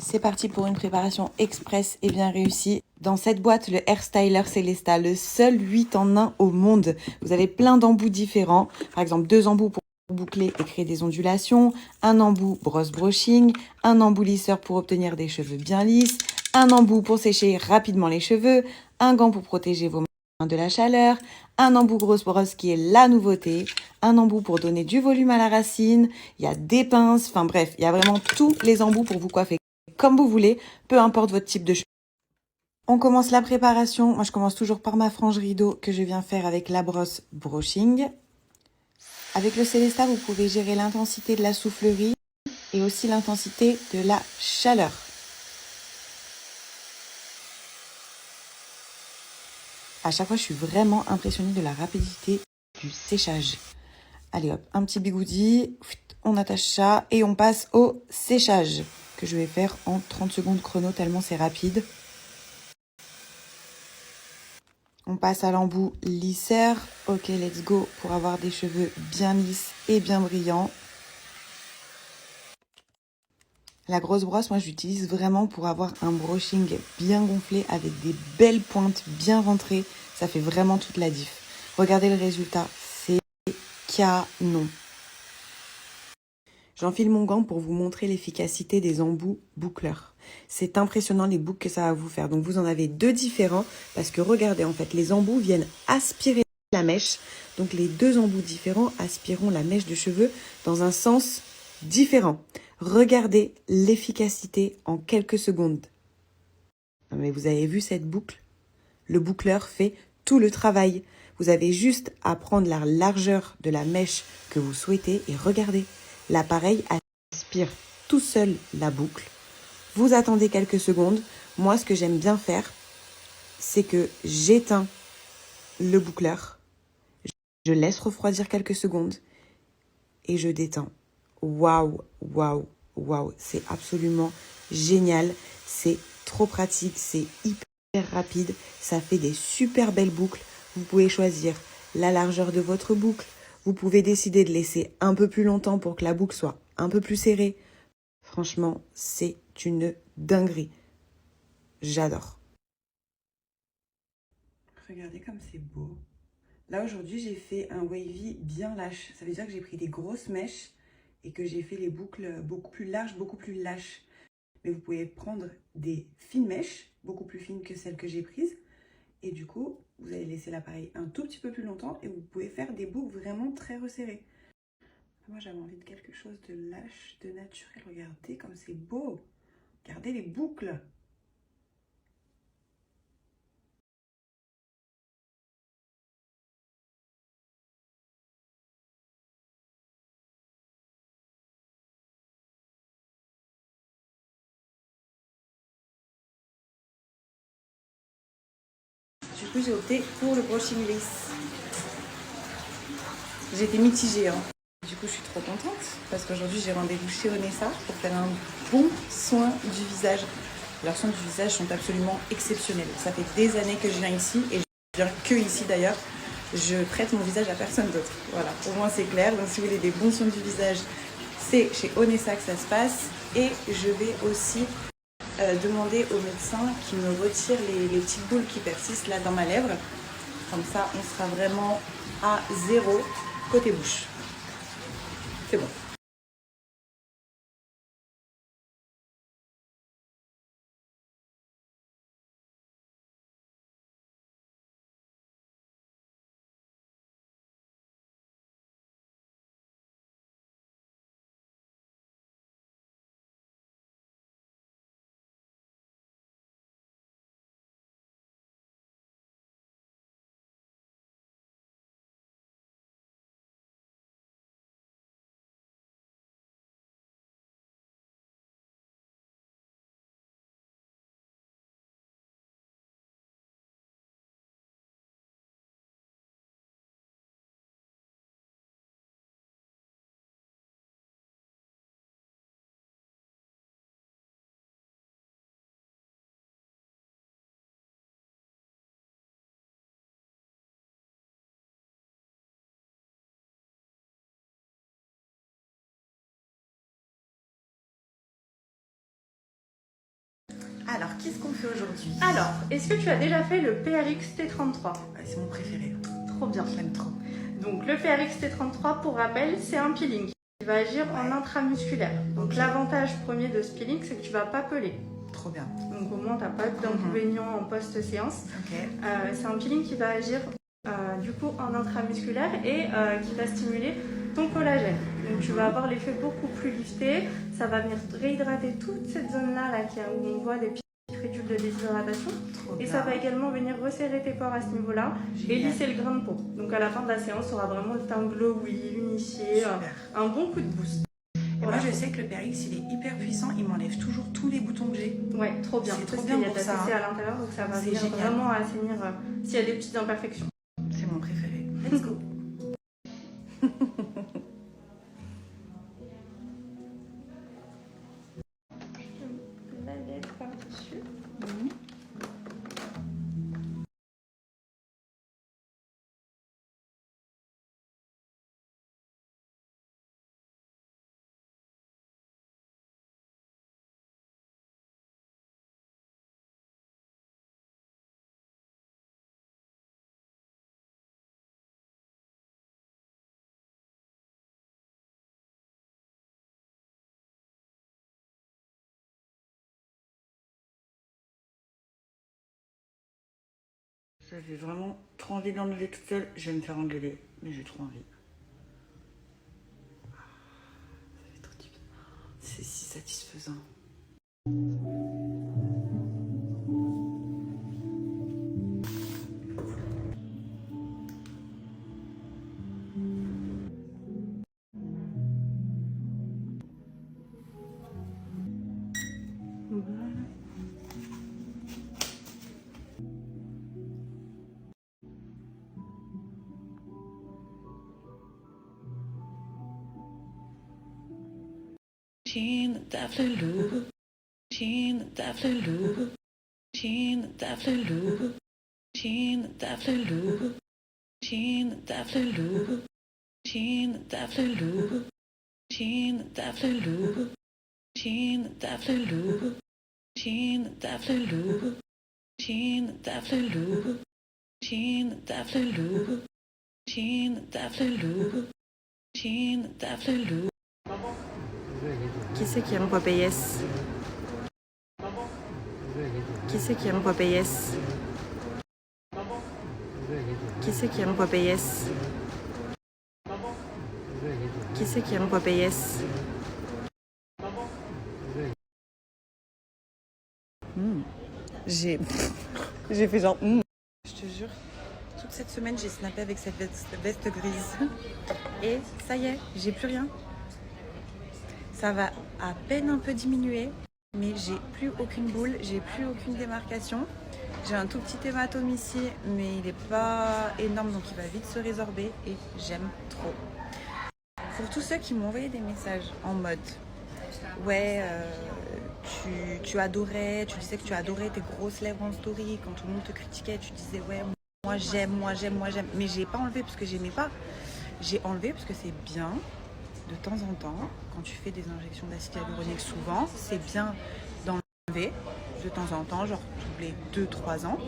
C'est parti pour une préparation express et bien réussie. Dans cette boîte, le Hair Styler Célesta, le seul 8 en 1 au monde. Vous avez plein d'embouts différents. Par exemple, 2 embouts pour boucler et créer des ondulations, un embout brosse brushing, un embout lisseur pour obtenir des cheveux bien lisses, un embout pour sécher rapidement les cheveux, un gant pour protéger vos mains de la chaleur, un embout grosse brosse qui est la nouveauté, un embout pour donner du volume à la racine, il y a des pinces, enfin bref, il y a vraiment tous les embouts pour vous coiffer comme vous voulez, peu importe votre type de cheveux. On commence la préparation. Moi, je commence toujours par ma frange rideau que je viens faire avec la brosse brushing. Avec le Célesta, vous pouvez gérer l'intensité de la soufflerie et aussi l'intensité de la chaleur. À chaque fois, je suis vraiment impressionnée de la rapidité du séchage. Allez hop, un petit bigoudi, on attache ça et on passe au séchage que je vais faire en 30 secondes chrono tellement c'est rapide. On passe à l'embout lisseur. Ok, let's go pour avoir des cheveux bien lisses et bien brillants. La grosse brosse, moi, j'utilise vraiment pour avoir un brushing bien gonflé avec des belles pointes bien rentrées. Ça fait vraiment toute la diff. Regardez le résultat, c'est canon. J'enfile mon gant pour vous montrer l'efficacité des embouts boucleurs. C'est impressionnant les boucles que ça va vous faire. Donc vous en avez 2 différents parce que regardez, en fait, les embouts viennent aspirer la mèche. Donc les 2 embouts différents aspireront la mèche de cheveux dans un sens différent. Regardez l'efficacité en quelques secondes. Mais vous avez vu cette boucle? Le boucleur fait tout le travail. Vous avez juste à prendre la largeur de la mèche que vous souhaitez et regardez. L'appareil aspire tout seul la boucle. Vous attendez quelques secondes. Moi, ce que j'aime bien faire, c'est que j'éteins le boucleur. Je laisse refroidir quelques secondes et je détends. Waouh, waouh, waouh. C'est absolument génial. C'est trop pratique. C'est hyper rapide. Ça fait des super belles boucles. Vous pouvez choisir la largeur de votre boucle. Vous pouvez décider de laisser un peu plus longtemps pour que la boucle soit un peu plus serrée. Franchement, c'est une dinguerie. J'adore. Regardez comme c'est beau. Là, aujourd'hui, j'ai fait un wavy bien lâche. Ça veut dire que j'ai pris des grosses mèches et que j'ai fait les boucles beaucoup plus larges, beaucoup plus lâches. Mais vous pouvez prendre des fines mèches, beaucoup plus fines que celles que j'ai prises. Et du coup, vous allez laisser l'appareil un tout petit peu plus longtemps et vous pouvez faire des boucles vraiment très resserrées. Moi, j'avais envie de quelque chose de lâche, de naturel. Regardez comme c'est beau. Regardez les boucles. Du coup, j'ai opté pour le brushing lisse. J'étais mitigée, hein. Du coup, je suis trop contente parce qu'aujourd'hui, j'ai rendez-vous chez Onessa pour faire un bon soin du visage. Leurs soins du visage sont absolument exceptionnels. Ça fait des années que je viens ici et je viens que ici d'ailleurs. Je prête mon visage à personne d'autre. Voilà, pour moi, c'est clair. Donc, si vous voulez des bons soins du visage, c'est chez Onessa que ça se passe. Et je vais aussi demander au médecin qui me retire les petites boules qui persistent là dans ma lèvre. Comme ça, on sera vraiment à 0 côté bouche. C'est bon. Alors, qu'est-ce qu'on fait aujourd'hui? Alors, est-ce que tu as déjà fait le PRX T33? C'est mon préféré. Trop bien. Je l'aime trop. Donc, le PRX T33, pour rappel, c'est un peeling qui va agir en intramusculaire. Donc, l'avantage premier de ce peeling, c'est que tu vas pas peler. Trop bien. Donc, au moins, tu n'as pas d'inconvénients en post-séance. C'est un peeling qui va agir du coup en intramusculaire et qui va stimuler ton collagène. Donc tu vas avoir l'effet beaucoup plus lifté, ça va venir réhydrater toute cette zone-là où on voit des petites ridules de déshydratation. Et ça va également venir resserrer tes pores à ce niveau-là et lisser le grain de peau. Donc à la fin de la séance, tu auras vraiment le teint glowy, unifié, un bon coup de boost. Voilà. Moi je sais que le PRX il est hyper puissant, il m'enlève toujours tous les boutons que j'ai. Ouais, trop bien. C'est trop bien pour ça. Il y a de la CC à l'intérieur, donc ça va venir vraiment assainir s'il y a des petites imperfections. C'est mon préféré. Let's go. La lettre par-dessus. J'avais vraiment trop envie d'enlever toute seule. Je vais me faire engueuler, mais j'ai trop envie. Ça fait trop du bien. C'est si satisfaisant. Tjene, dafleloo. Tjene, dafleloo. Tjene, dafleloo. Tjene, dafleloo. Tjene, dafleloo. Tjene, dafleloo. Tjene, dafleloo. Tjene, dafleloo. Tjene, dafleloo. Tjene, dafleloo. Tjene, dafleloo. Tjene, dafleloo. Tjene, dafleloo. Qui c'est qui aime Popeyes? Qui c'est qui aime Popeyes? Qui c'est qui aime Popeyes? Qui c'est qui aime Popeyes? J'ai fait genre Je te jure, toute cette semaine j'ai snappé avec cette veste grise et ça y est, j'ai plus rien. Ça va à peine un peu diminuer, mais j'ai plus aucune boule, j'ai plus aucune démarcation. J'ai un tout petit hématome ici, mais il n'est pas énorme, donc il va vite se résorber et j'aime trop. Pour tous ceux qui m'ont envoyé des messages en mode ouais, tu adorais, tu disais que tu adorais tes grosses lèvres en story, quand tout le monde te critiquait, tu disais ouais, moi j'aime, mais j'ai pas enlevé parce que j'aimais pas. J'ai enlevé parce que c'est bien. De temps en temps, quand tu fais des injections d'acide hyaluronique, souvent, c'est bien d'enlever de temps en temps, genre tous les 2-3 ans.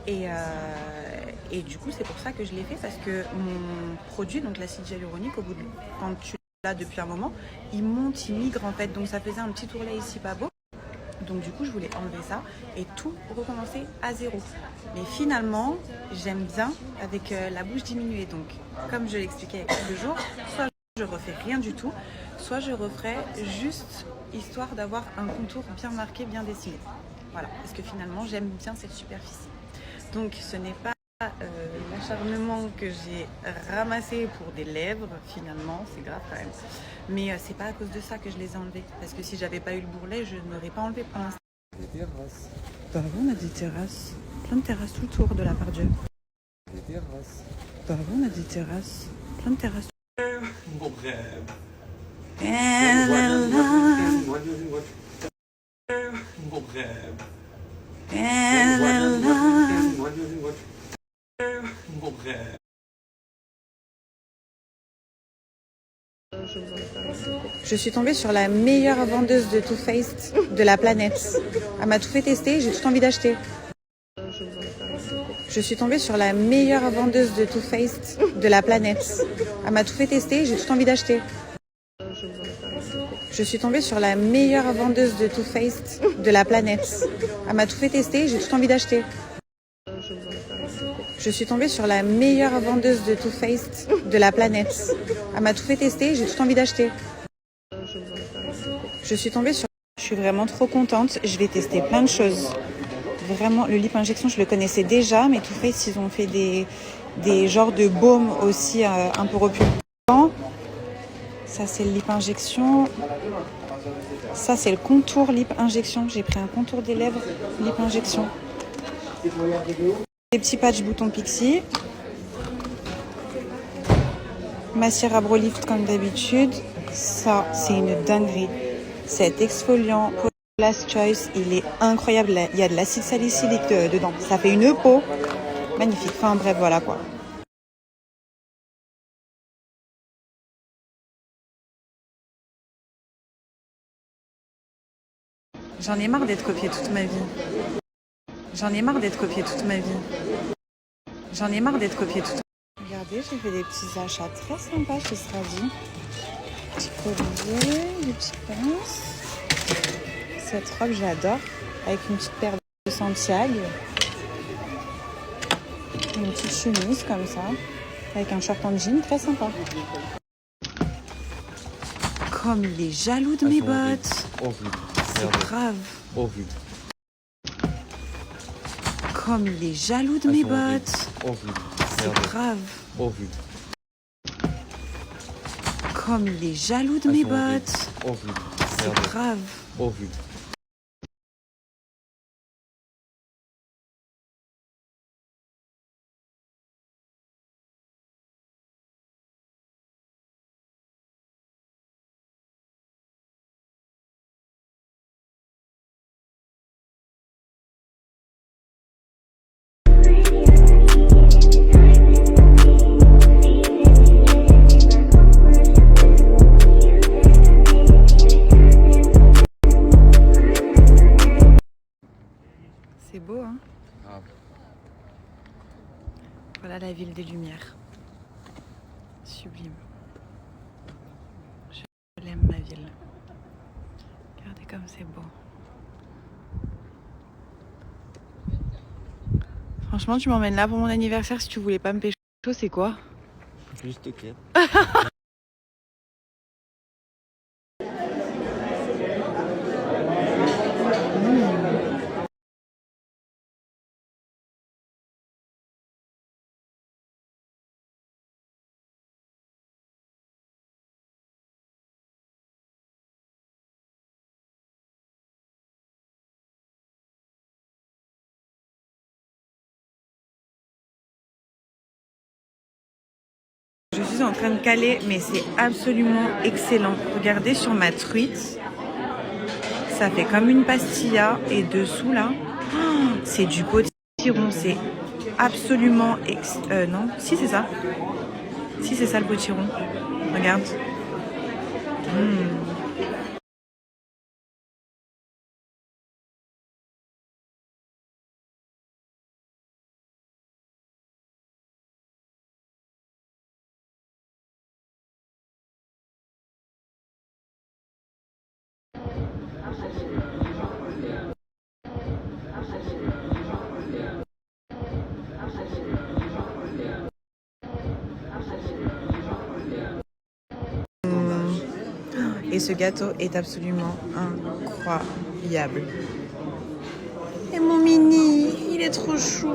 Et du coup, c'est pour ça que je l'ai fait, parce que mon produit, donc l'acide hyaluronique, au bout de, quand tu l'as depuis un moment, il monte, il migre en fait. Donc ça faisait un petit ourlet ici pas beau. Donc du coup, je voulais enlever ça et tout recommencer à zéro. Mais finalement, j'aime bien avec la bouche diminuée. Donc, comme je l'expliquais il y a quelques jours, soit je refais rien du tout, soit je referai juste histoire d'avoir un contour bien marqué, bien dessiné. Voilà, parce que finalement j'aime bien cette superficie. Donc ce n'est pas l'acharnement que j'ai ramassé pour des lèvres, finalement, c'est grave quand même. Mais c'est pas à cause de ça que je les ai enlevés. Parce que si j'avais pas eu le bourrelet, je n'aurais pas enlevé pour l'instant. Des terrasses. Bah oui, on a des terrasses. Plein de terrasses tout autour de la part Dieu. Des terrasses. Bah oui, on a des terrasses. Plein de terrasses. Mon rêve. Mon rêve. Mon rêve. Je vous Je suis tombée sur la meilleure vendeuse de Too Faced de la planète. Elle m'a tout fait tester, j'ai tout envie d'acheter. Je suis tombée sur la meilleure vendeuse de Too Faced de la planète. Elle m'a tout fait tester, j'ai tout envie d'acheter. Je suis tombée sur la meilleure vendeuse de Too Faced de la planète. Elle m'a tout fait tester, j'ai tout envie d'acheter. Je suis tombée sur la meilleure vendeuse de Too Faced de la planète. Elle m'a tout fait tester, j'ai tout envie d'acheter. Je suis tombée sur... Je suis vraiment trop contente, je vais tester plein de choses. Vraiment, le lip injection, je le connaissais déjà, mais Too Faced, ils ont fait des genres de baumes aussi un peu repulsants. Ça, c'est le lip injection. Ça, c'est le contour lip injection. J'ai pris un contour des lèvres lip injection. Des petits patchs boutons Pixi. Mascara Brow Lift comme d'habitude. Ça, c'est une dinguerie. Cet exfoliant Last Choice, il est incroyable. Il y a de l'acide salicylique dedans. Ça fait une peau magnifique. Enfin bref, voilà quoi. J'en ai marre d'être copiée toute ma vie. J'en ai marre d'être copiée toute ma vie. J'en ai marre d'être copiée toute ma vie. Regardez, j'ai fait des petits achats très sympas chez Stradi. Petit collier, des petits pinces. Cette robe, j'adore. Avec une petite paire de Santiago. Une petite chemise comme ça. Avec un short en jean, très sympa. Comme il est jaloux de mes bottes. C'est grave. Comme il est jaloux de mes bottes. C'est grave. Comme il est jaloux de mes bottes. C'est grave. C'est beau, hein? Ah. Voilà la ville des Lumières. Sublime. Je l'aime, ma ville. Regardez comme c'est beau. Franchement, tu m'emmènes là pour mon anniversaire si tu voulais pas me pécho, c'est quoi? Juste ok. Je suis en train de caler, mais c'est absolument excellent. Regardez sur ma truite. Ça fait comme une pastilla. Et dessous, là, oh, c'est du potiron. C'est absolument... non, si c'est ça. Si c'est ça le potiron. Regarde. Et ce gâteau est absolument incroyable. Et mon mini, il est trop chou.